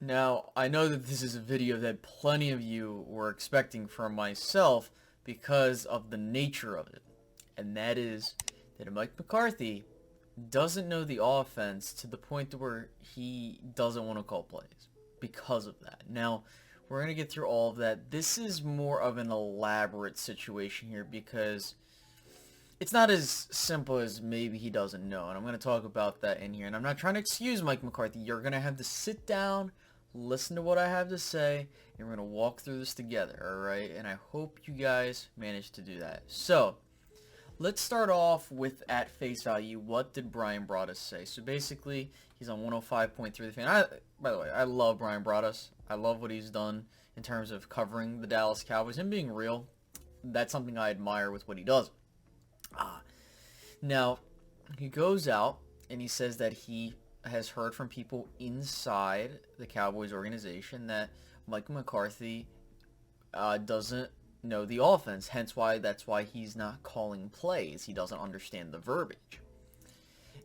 Now, I know that this is a video that plenty of you were expecting from myself because of the nature of it. And that is that Mike McCarthy doesn't know the offense to the point to where he doesn't want to call plays because of that. Now, we're going to get through all of that. This is more of an elaborate situation here because it's not as simple as maybe he doesn't know. And I'm going to talk about that in here. And I'm not trying to excuse Mike McCarthy. You're going to have to sit down, listen to what I have to say, and we're going to walk through this together, alright? And I hope you guys manage to do that. So, let's start off with, at face value, what did Brian Broaddus say? So basically, he's on 105.3 The Fan. By the way, I love Brian Broaddus. I love what he's done in terms of covering the Dallas Cowboys. Him being real, that's something I admire with what he does. Now, he goes out and he says that he has heard from people inside the Cowboys organization that Mike McCarthy doesn't know the offense, hence that's why he's not calling plays. He doesn't understand the verbiage.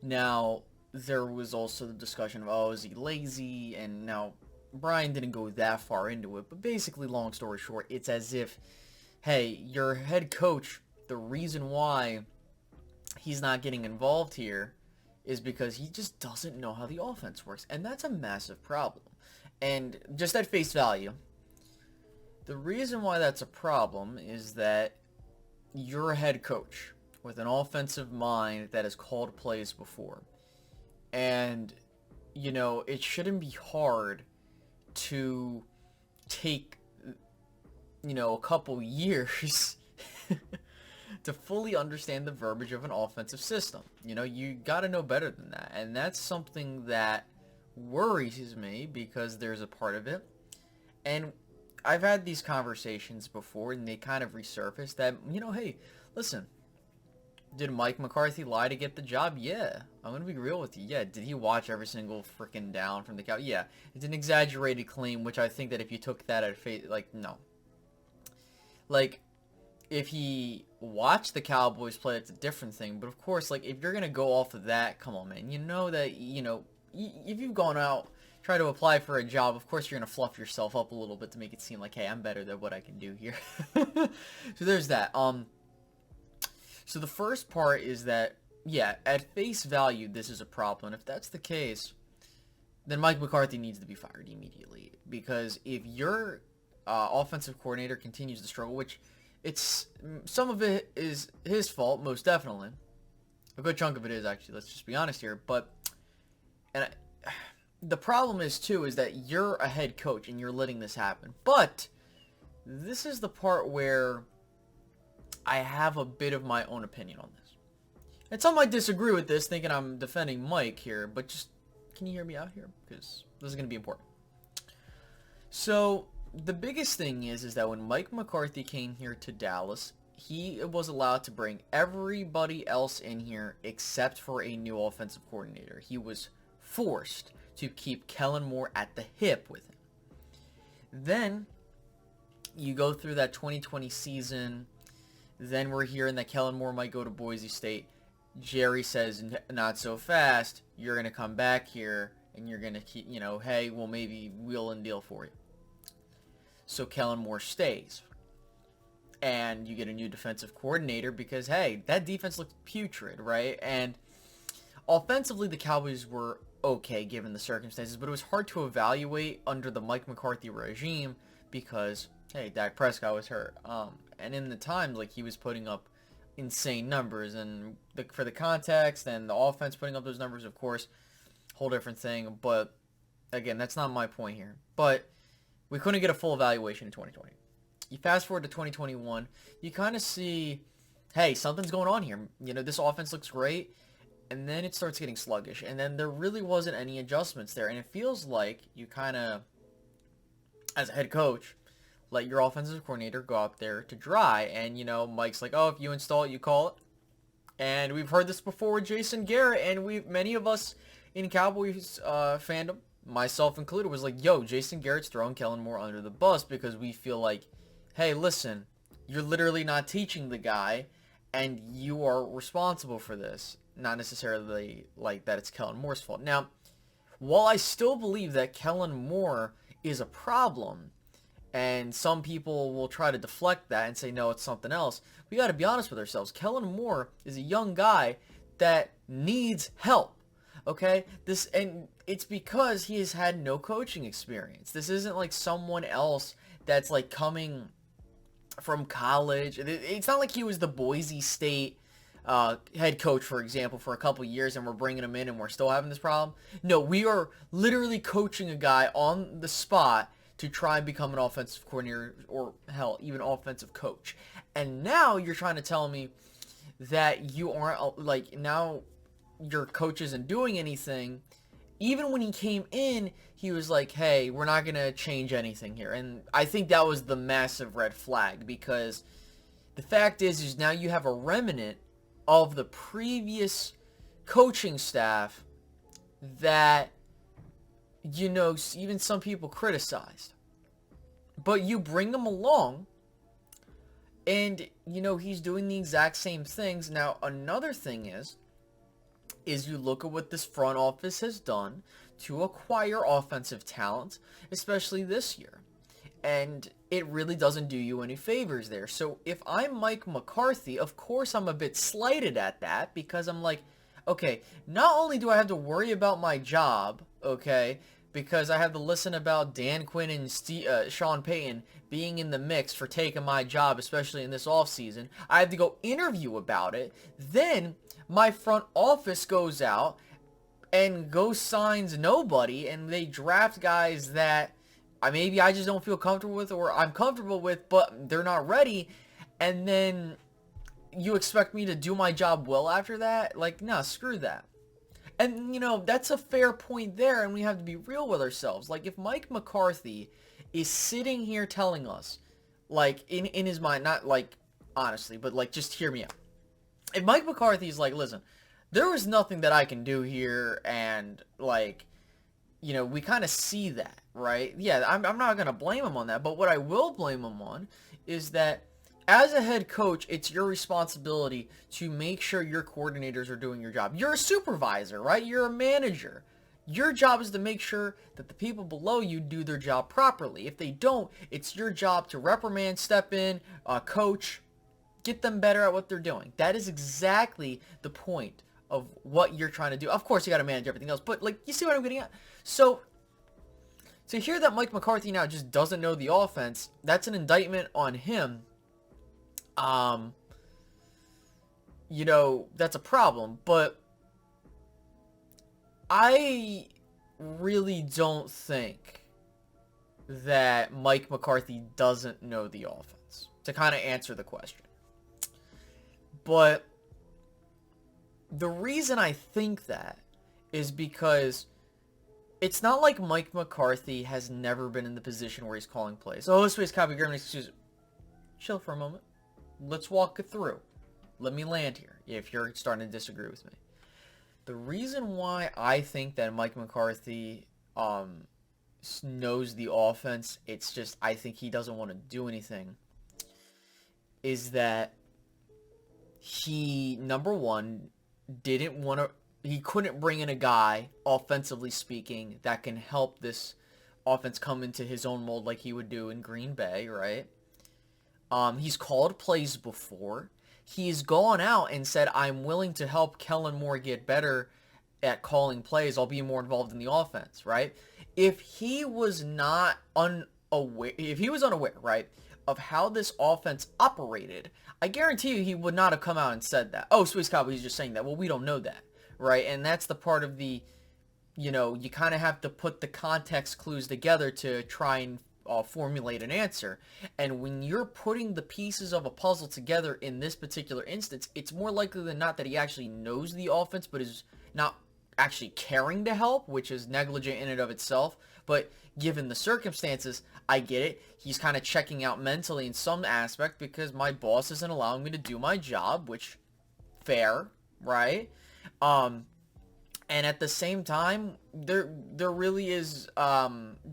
Now, there was also the discussion of, oh, is he lazy? And now, Brian didn't go that far into it, but basically, long story short, it's as if, hey, your head coach, the reason why he's not getting involved here is because he just doesn't know how the offense works, and that's a massive problem. And just at face value, the reason why that's a problem is that you're a head coach with an offensive mind that has called plays before. And, you know, it shouldn't be hard to take, you know, a couple years to fully understand the verbiage of an offensive system. You know, you got to know better than that. And that's something that worries me because there's a part of it. And I've had these conversations before, and they kind of resurfaced that, you know, hey, listen, did Mike McCarthy lie to get the job? Yeah. I'm going to be real with you. Yeah. Did he watch every single freaking down from the Cowboys? Yeah. It's an exaggerated claim, which I think that if you took that at face, like, no. Like, if he watched the Cowboys play, it's a different thing. But, of course, like, if you're going to go off of that, come on, man. You know that, you know, if you've gone out, try to apply for a job, of course you're going to fluff yourself up a little bit to make it seem like, hey, I'm better than what I can do here. So there's that. So the first part is that, yeah, at face value, this is a problem. And if that's the case, then Mike McCarthy needs to be fired immediately. Because if your offensive coordinator continues to struggle, which it's, some of it is his fault, most definitely. A good chunk of it is, actually. Let's just be honest here. But, the problem is, too, is that you're a head coach and you're letting this happen. But this is the part where I have a bit of my own opinion on this. And some might disagree with this, thinking I'm defending Mike here, but just, can you hear me out here? Because this is going to be important. So, the biggest thing is that when Mike McCarthy came here to Dallas, he was allowed to bring everybody else in here except for a new offensive coordinator. He was forced to keep Kellen Moore at the hip with him. Then, you go through that 2020 season. Then we're hearing that Kellen Moore might go to Boise State. Jerry says, not so fast. You're going to come back here, and you're going to keep, you know, hey, well, maybe we'll deal for you. So Kellen Moore stays. And you get a new defensive coordinator because, hey, that defense looked putrid, right? And offensively, the Cowboys were okay given the circumstances, but it was hard to evaluate under the Mike McCarthy regime because, hey, Dak Prescott was hurt. And in the times, like, he was putting up insane numbers, and for the context and the offense putting up those numbers, of course, whole different thing. But again, that's not my point here. But we couldn't get a full evaluation in 2020. You fast forward to 2021, you kind of see, hey, something's going on here. You know, this offense looks great. And then it starts getting sluggish. And then there really wasn't any adjustments there. And it feels like you kind of, as a head coach, let your offensive coordinator go out there to dry. And, you know, Mike's like, oh, if you install it, you call it. And we've heard this before with Jason Garrett. And many of us in Cowboys fandom, myself included, was like, yo, Jason Garrett's throwing Kellen Moore under the bus because we feel like, hey, listen, you're literally not teaching the guy. And you are responsible for this. Not necessarily like that it's Kellen Moore's fault. Now, while I still believe that Kellen Moore is a problem, and some people will try to deflect that and say, no, it's something else, we got to be honest with ourselves. Kellen Moore is a young guy that needs help. Okay, and it's because he has had no coaching experience. This isn't like someone else that's like coming from college. It's not like he was the Boise State head coach, for example, for a couple years, and we're bringing him in and we're still having this problem. No, we are literally coaching a guy on the spot to try and become an offensive coordinator, or hell, even offensive coach. And now you're trying to tell me that you aren't, like, now your coach isn't doing anything. Even when he came in, he was like, hey, we're not going to change anything here. And I think that was the massive red flag, because the fact is now you have a remnant of the previous coaching staff that, you know, even some people criticized. But you bring them along, and, you know, he's doing the exact same things. Now, another thing is you look at what this front office has done to acquire offensive talent, especially this year. And it really doesn't do you any favors there. So if I'm Mike McCarthy, of course I'm a bit slighted at that, because I'm like, okay, not only do I have to worry about my job, okay, because I have to listen about Dan Quinn and Sean Payton being in the mix for taking my job, especially in this offseason. I have to go interview about it. Then my front office goes out and signs nobody, and they draft guys that maybe I just don't feel comfortable with, or I'm comfortable with, but they're not ready. And then you expect me to do my job well after that? Like, nah, screw that. And, you know, that's a fair point there, and we have to be real with ourselves. Like, if Mike McCarthy is sitting here telling us, like, in his mind, not, like, honestly, but, like, just hear me out. If Mike McCarthy is like, listen, there was nothing that I can do here, and, like, you know, we kind of see that, right? Yeah, I'm not going to blame him on that, but what I will blame him on is that as a head coach, it's your responsibility to make sure your coordinators are doing your job. You're a supervisor, right? You're a manager. Your job is to make sure that the people below you do their job properly. If they don't, it's your job to reprimand, step in, coach, get them better at what they're doing. That is exactly the point of what you're trying to do. Of course, you got to manage everything else, but, like, you see what I'm getting at? So, to hear that Mike McCarthy now just doesn't know the offense, that's an indictment on him. You know, that's a problem, but I really don't think that Mike McCarthy doesn't know the offense, to kind of answer the question. But the reason I think that is because it's not like Mike McCarthy has never been in the position where he's calling plays. Oh, this way's copy, excuse. Chill for a moment. Let's walk it through. Let me land here if you're starting to disagree with me. The reason why I think that Mike McCarthy knows the offense, it's just I think he doesn't want to do anything, is that he, number one, he couldn't bring in a guy, offensively speaking, that can help this offense come into his own mold like he would do in Green Bay, right? He's called plays before. He's gone out and said, I'm willing to help Kellen Moore get better at calling plays. I'll be more involved in the offense, right? If he was not unaware, right, of how this offense operated, I guarantee you he would not have come out and said that. Oh, Swiss Cowboys, he's just saying that. Well, we don't know that, right? And that's the part of the, you know, you kind of have to put the context clues together to try and formulate an answer. And when you're putting the pieces of a puzzle together in this particular instance, it's more likely than not that he actually knows the offense but is not actually caring to help, which is negligent in and of itself. But given the circumstances, I get it. He's kind of checking out mentally in some aspect because my boss isn't allowing me to do my job, which, fair, right? And at the same time, there really is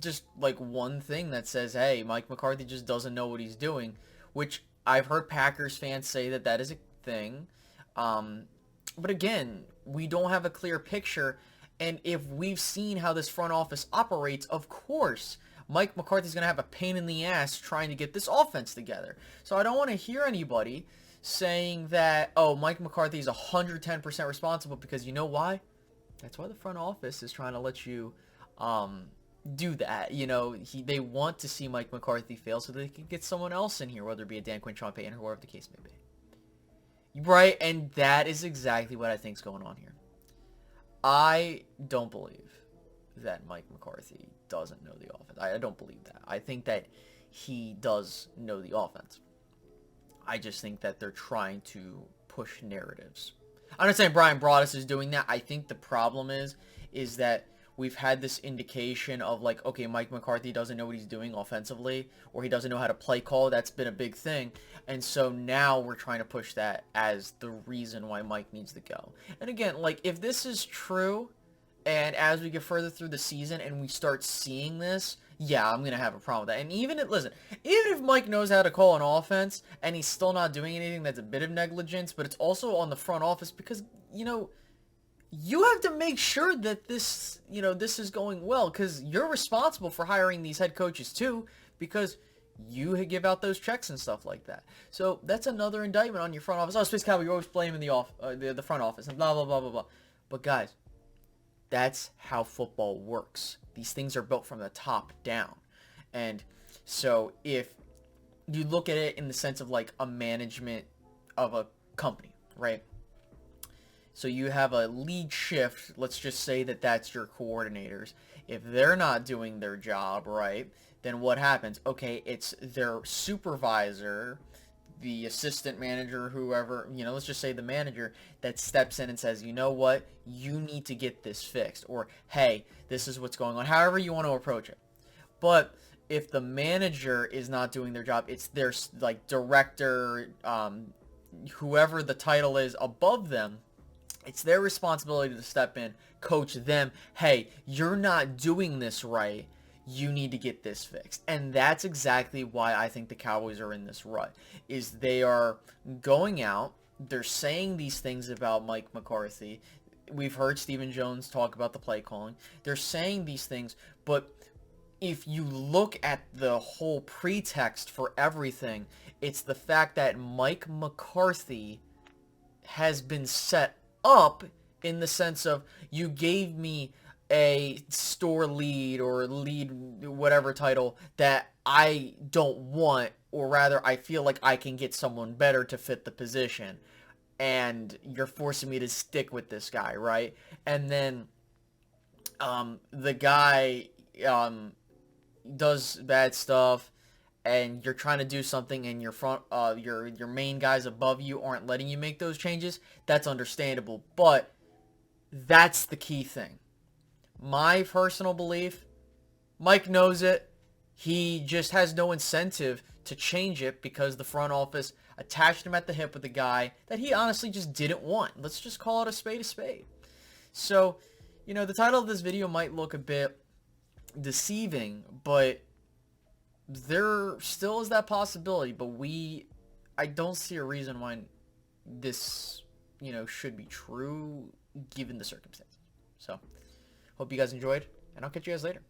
just like one thing that says, hey, Mike McCarthy just doesn't know what he's doing, which I've heard Packers fans say that is a thing. But again, we don't have a clear picture, And if we've seen how this front office operates, of course, Mike McCarthy's going to have a pain in the ass trying to get this offense together. So I don't want to hear anybody saying that, oh, Mike McCarthy is 110% responsible, because you know why? That's why the front office is trying to let you do that. You know, they want to see Mike McCarthy fail so they can get someone else in here, whether it be a Dan Quinn, Sean Payton, or whoever the case may be. Right? And that is exactly what I think is going on here. I don't believe that Mike McCarthy doesn't know the offense. I don't believe that. I think that he does know the offense. I just think that they're trying to push narratives. I'm not saying Brian Broaddus is doing that. I think the problem is that we've had this indication of like, okay, Mike McCarthy doesn't know what he's doing offensively, or he doesn't know how to play call. That's been a big thing. And so now we're trying to push that as the reason why Mike needs to go. And again, like, if this is true, and as we get further through the season and we start seeing this, yeah, I'm going to have a problem with that. And even if Mike knows how to call an offense and he's still not doing anything, that's a bit of negligence, but it's also on the front office because, you know, you have to make sure that this is going well, because you're responsible for hiring these head coaches too, because you give out those checks and stuff like that. So that's another indictment on your front office. Oh, Space Cowboy, you're always blaming the front office and blah, blah, blah, blah, blah. But guys, that's how football works. These things are built from the top down. And so if you look at it in the sense of like a management of a company, right? So you have a lead shift. Let's just say that that's your coordinators. If they're not doing their job right, then what happens? Okay, it's their supervisor, the assistant manager, whoever, let's just say the manager, that steps in and says, you know what, you need to get this fixed, or hey, this is what's going on, however you want to approach it. But if the manager is not doing their job, it's their like director, whoever the title is above them, it's their responsibility to step in, coach them, hey, you're not doing this right, you need to get this fixed. And that's exactly why I think the Cowboys are in this rut, is they are going out, they're saying these things about Mike McCarthy. We've heard Stephen Jones talk about the play calling. They're saying these things, but if you look at the whole pretext for everything, it's the fact that Mike McCarthy has been set up in the sense of, you gave me a store lead or lead whatever title that I don't want, or rather I feel like I can get someone better to fit the position, and you're forcing me to stick with this guy, right? And then the guy does bad stuff, and you're trying to do something, and your main guys above you aren't letting you make those changes. That's understandable, but that's the key thing. My personal belief, Mike knows it. He just has no incentive to change it because the front office attached him at the hip with a guy that he honestly just didn't want. Let's just call it a spade a spade. So, the title of this video might look a bit deceiving, but there still is that possibility. But I don't see a reason why this, should be true given the circumstances. So, hope you guys enjoyed, and I'll catch you guys later.